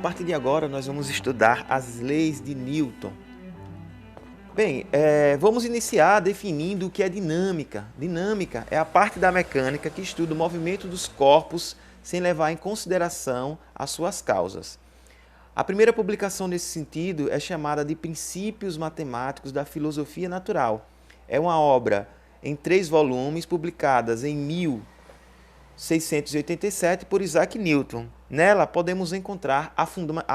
partir de agora nós vamos estudar as leis de Newton. Bem, vamos iniciar definindo o que é dinâmica. Dinâmica é a parte da mecânica que estuda o movimento dos corpos sem levar em consideração as suas causas. A primeira publicação nesse sentido é chamada de Princípios Matemáticos da Filosofia Natural. É uma obra em 3 volumes, publicadas em 1687 por Isaac Newton. Nela podemos encontrar a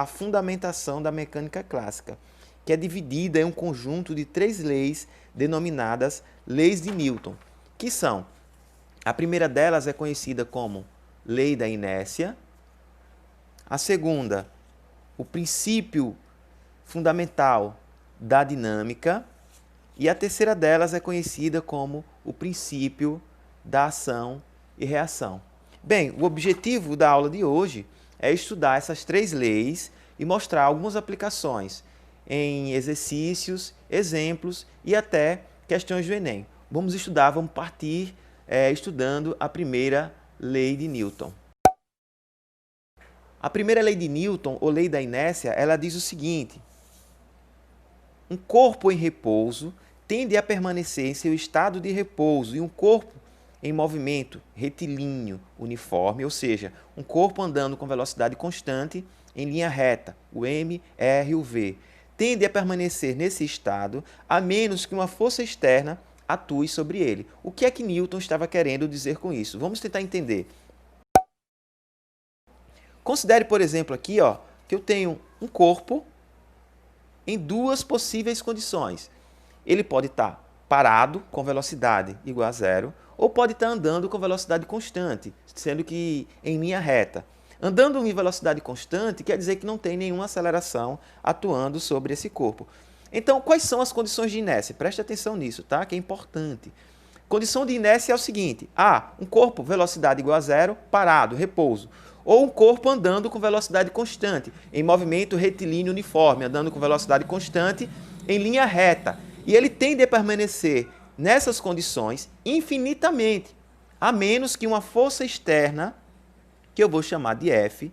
fundamentação da mecânica clássica, que é dividida em um conjunto de 3 leis denominadas leis de Newton, que são: a primeira delas é conhecida como lei da inércia, a segunda, o princípio fundamental da dinâmica, e a terceira delas é conhecida como o princípio da ação e reação. Bem, o objetivo da aula de hoje é estudar essas 3 leis e mostrar algumas aplicações em exercícios, exemplos e até questões do Enem. Vamos partir estudando a primeira lei de Newton. A primeira lei de Newton, ou lei da inércia, ela diz o seguinte: um corpo em repouso tende a permanecer em seu estado de repouso, e um corpo em movimento retilíneo uniforme, ou seja, um corpo andando com velocidade constante em linha reta, o M, R e o V, tende a permanecer nesse estado a menos que uma força externa atue sobre ele. O que é que Newton estava querendo dizer com isso? Vamos tentar entender. Considere, por exemplo, aqui, que eu tenho um corpo em 2 possíveis condições. Ele pode estar parado com velocidade igual a 0, ou pode estar andando com velocidade constante, sendo que em linha reta. Andando em velocidade constante quer dizer que não tem nenhuma aceleração atuando sobre esse corpo. Então, quais são as condições de inércia? Preste atenção nisso, tá? Que é importante. Condição de inércia é o seguinte: um corpo, velocidade igual a 0, parado, repouso. Ou um corpo andando com velocidade constante, em movimento retilíneo uniforme, andando com velocidade constante em linha reta. E ele tende a permanecer nessas condições infinitamente, a menos que uma força externa, que eu vou chamar de F,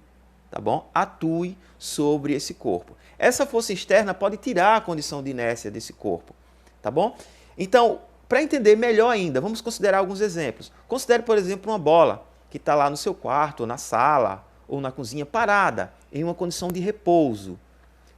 tá bom? Atue sobre esse corpo. Essa força externa pode tirar a condição de inércia desse corpo, tá bom? Então, para entender melhor ainda, vamos considerar alguns exemplos. Considere, por exemplo, uma bola que está lá no seu quarto, ou na sala, ou na cozinha, parada, em uma condição de repouso.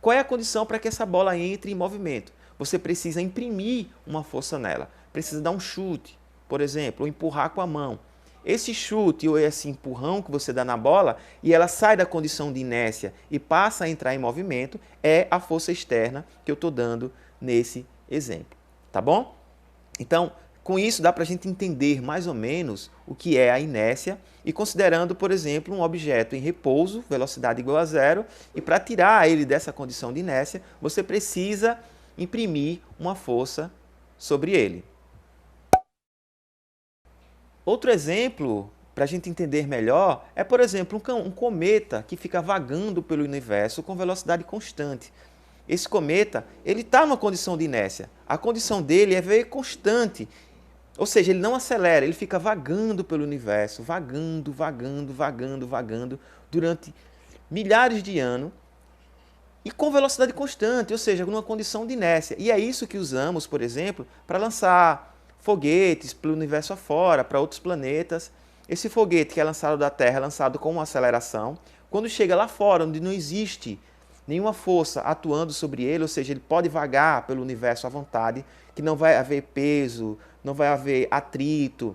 Qual é a condição para que essa bola entre em movimento? Você precisa imprimir uma força nela. Precisa dar um chute, por exemplo, ou empurrar com a mão. Esse chute ou esse empurrão que você dá na bola e ela sai da condição de inércia e passa a entrar em movimento, é a força externa que eu estou dando nesse exemplo. Tá bom? Então, com isso dá para a gente entender mais ou menos o que é a inércia e considerando, por exemplo, um objeto em repouso, velocidade igual a 0, e para tirar ele dessa condição de inércia, você precisa imprimir uma força sobre ele. Outro exemplo, para a gente entender melhor, é, por exemplo, um cometa que fica vagando pelo universo com velocidade constante. Esse cometa ele está numa condição de inércia. A condição dele é ver constante, ou seja, ele não acelera, ele fica vagando pelo universo, vagando, vagando, vagando, vagando, durante milhares de anos, e com velocidade constante, ou seja, numa condição de inércia. E é isso que usamos, por exemplo, para lançar foguetes pelo universo afora, para outros planetas. Esse foguete que é lançado da Terra é lançado com uma aceleração. Quando chega lá fora, onde não existe nenhuma força atuando sobre ele, ou seja, ele pode vagar pelo universo à vontade, que não vai haver peso, não vai haver atrito,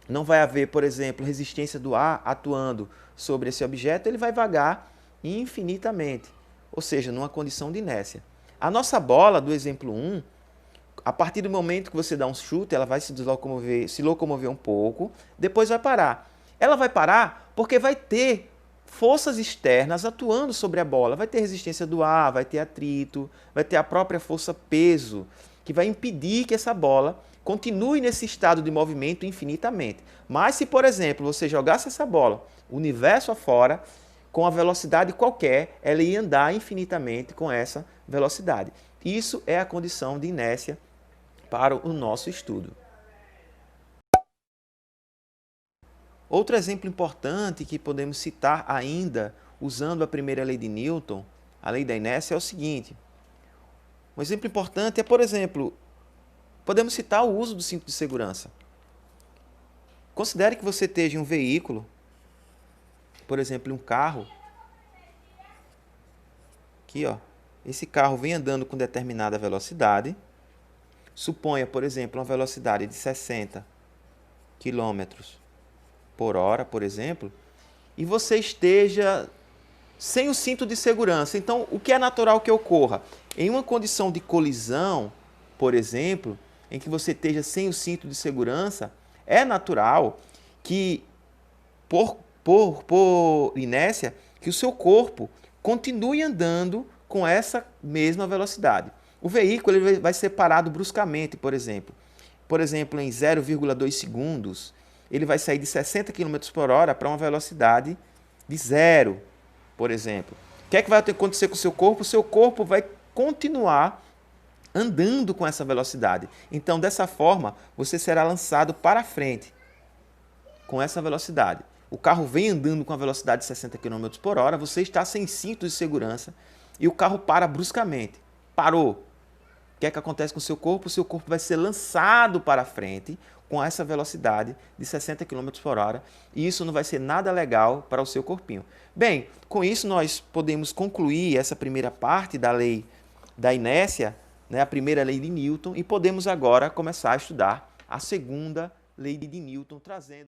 não vai haver, por exemplo, resistência do ar atuando sobre esse objeto, ele vai vagar infinitamente, ou seja, numa condição de inércia. A nossa bola, do exemplo 1, a partir do momento que você dá um chute, ela vai se locomover um pouco, depois vai parar. Ela vai parar porque vai ter forças externas atuando sobre a bola. Vai ter resistência do ar, vai ter atrito, vai ter a própria força peso, que vai impedir que essa bola continue nesse estado de movimento infinitamente. Mas se, por exemplo, você jogasse essa bola universo afora, com a velocidade qualquer, ela ia andar infinitamente com essa velocidade. Isso é a condição de inércia para o nosso estudo. Outro exemplo importante que podemos citar ainda usando a primeira lei de Newton, a lei da inércia, é o seguinte. Um exemplo importante é, por exemplo, podemos citar o uso do cinto de segurança. Considere que você esteja em um veículo, por exemplo, um carro. Aqui, ó, esse carro vem andando com determinada velocidade. Suponha, por exemplo, uma velocidade de 60 km por hora, por exemplo, e você esteja sem o cinto de segurança. Então, o que é natural que ocorra? Em uma condição de colisão, por exemplo, em que você esteja sem o cinto de segurança, é natural que, por inércia, que o seu corpo continue andando com essa mesma velocidade. O veículo ele vai ser parado bruscamente, por exemplo. Por exemplo, em 0,2 segundos, ele vai sair de 60 km por hora para uma velocidade de zero, por exemplo. O que é que vai acontecer com o seu corpo? O seu corpo vai continuar andando com essa velocidade. Então, dessa forma, você será lançado para frente com essa velocidade. O carro vem andando com a velocidade de 60 km por hora, você está sem cinto de segurança e o carro para bruscamente. Parou. O que é que acontece com o seu corpo? O seu corpo vai ser lançado para frente com essa velocidade de 60 km por hora e isso não vai ser nada legal para o seu corpinho. Bem, com isso nós podemos concluir essa primeira parte da lei da inércia, né, a primeira lei de Newton, e podemos agora começar a estudar a segunda lei de Newton, trazendo